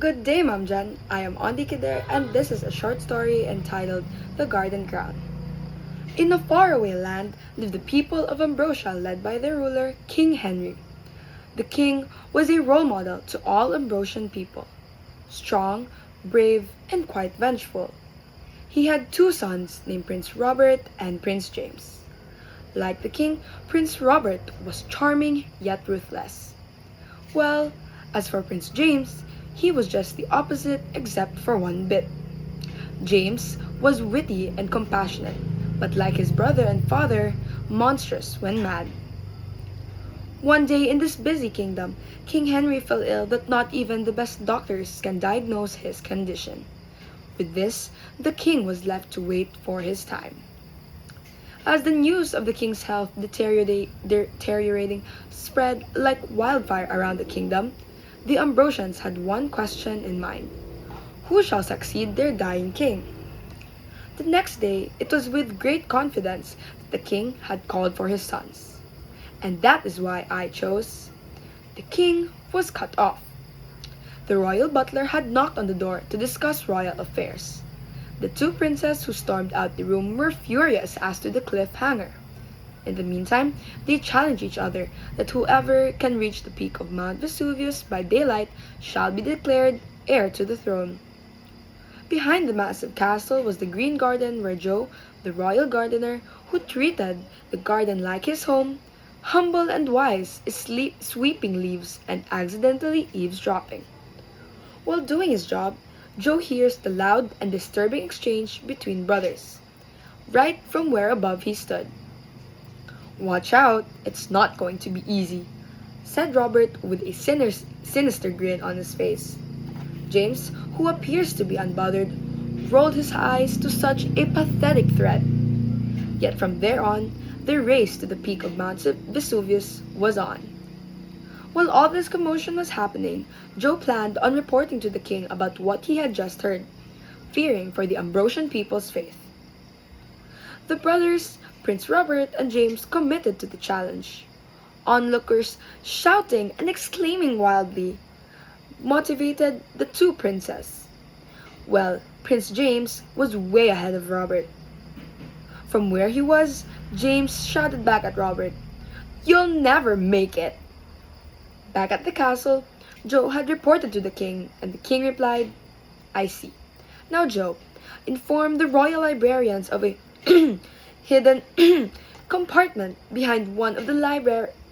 Good day, Mamjan. I am Ondi Kider, and this is a short story entitled The Garden Crown. In a faraway land lived the people of Ambrosia led by their ruler, King Henry. The king was a role model to all Ambrosian people. Strong, brave, and quite vengeful. He had two sons named Prince Robert and Prince James. Like the king, Prince Robert was charming yet ruthless. Well, as for Prince James, he was just the opposite except for one bit. James was witty and compassionate, but like his brother and father, monstrous when mad. One day in this busy kingdom, King Henry fell ill that not even the best doctors can diagnose his condition. With this, the king was left to wait for his time. As the news of the king's health deteriorating spread like wildfire around the kingdom, the Ambrosians had one question in mind. Who shall succeed their dying king? The next day, it was with great confidence that the king had called for his sons. And that is why I chose. The king was cut off. The royal butler had knocked on the door to discuss royal affairs. The two princes who stormed out the room were furious as to the cliffhanger. In the meantime, they challenged each other that whoever can reach the peak of Mount Vesuvius by daylight shall be declared heir to the throne. Behind the massive castle was the green garden where Joe, the royal gardener, who treated the garden like his home, humble and wise, is sweeping leaves and accidentally eavesdropping. While doing his job, Joe hears the loud and disturbing exchange between brothers, right from where above he stood. "Watch out, it's not going to be easy," said Robert with a sinister grin on his face. James, who appears to be unbothered, rolled his eyes to such a pathetic threat. Yet from there on, the race to the peak of Mount Vesuvius was on. While all this commotion was happening, Joe planned on reporting to the king about what he had just heard, fearing for the Ambrosian people's faith. The brothers, Prince Robert and James, committed to the challenge. Onlookers, shouting and exclaiming wildly, motivated the two princes. Well, Prince James was way ahead of Robert. From where he was, James shouted back at Robert, "You'll never make it!" Back at the castle, Joe had reported to the king, and the king replied, "I see. Now, Joe, inform the royal librarians of a hidden compartment behind one of the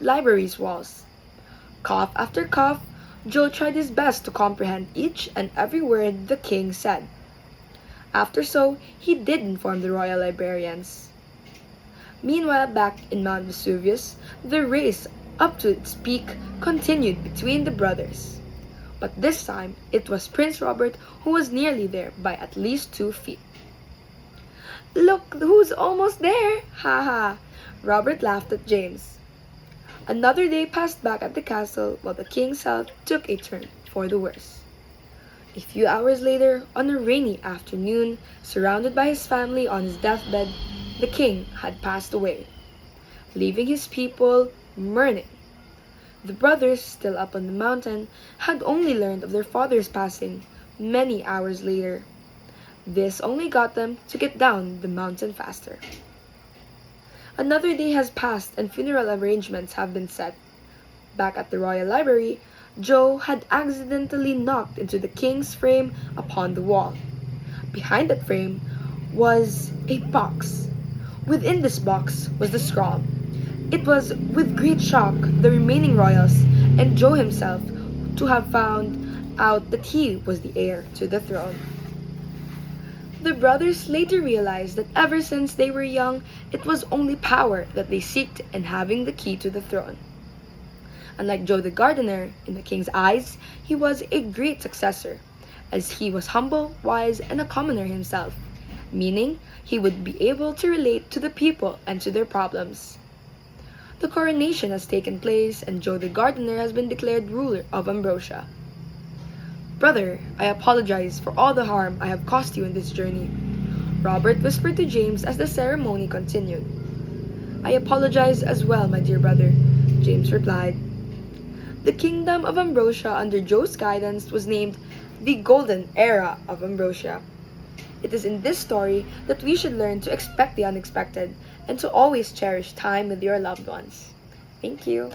library's walls." Cough after cough, Joe tried his best to comprehend each and every word the king said. After so, he did inform the royal librarians. Meanwhile, back in Mount Vesuvius, the race up to its peak continued between the brothers. But this time, it was Prince Robert who was nearly there by at least 2 feet. "Look who's almost there! Ha ha!" Robert laughed at James. Another day passed back at the castle while the king's health took a turn for the worse. A few hours later, on a rainy afternoon, surrounded by his family on his deathbed, the king had passed away, leaving his people mourning. The brothers, still up on the mountain, had only learned of their father's passing many hours later. This only got them to get down the mountain faster. Another day has passed and funeral arrangements have been set. Back at the royal library, Joe had accidentally knocked into the king's frame upon the wall. Behind that frame was a box. Within this box was the scroll. It was with great shock the remaining royals and Joe himself to have found out that he was the heir to the throne. The brothers later realized that ever since they were young, it was only power that they sought in having the key to the throne. Unlike Joe the gardener, in the king's eyes, he was a great successor, as he was humble, wise, and a commoner himself, meaning he would be able to relate to the people and to their problems. The coronation has taken place, and Joe the gardener has been declared ruler of Ambrosia. "Brother, I apologize for all the harm I have caused you in this journey," Robert whispered to James as the ceremony continued. "I apologize as well, my dear brother," James replied. The kingdom of Ambrosia under Joe's guidance was named the golden era of Ambrosia. It is in this story that we should learn to expect the unexpected and to always cherish time with your loved ones. Thank you.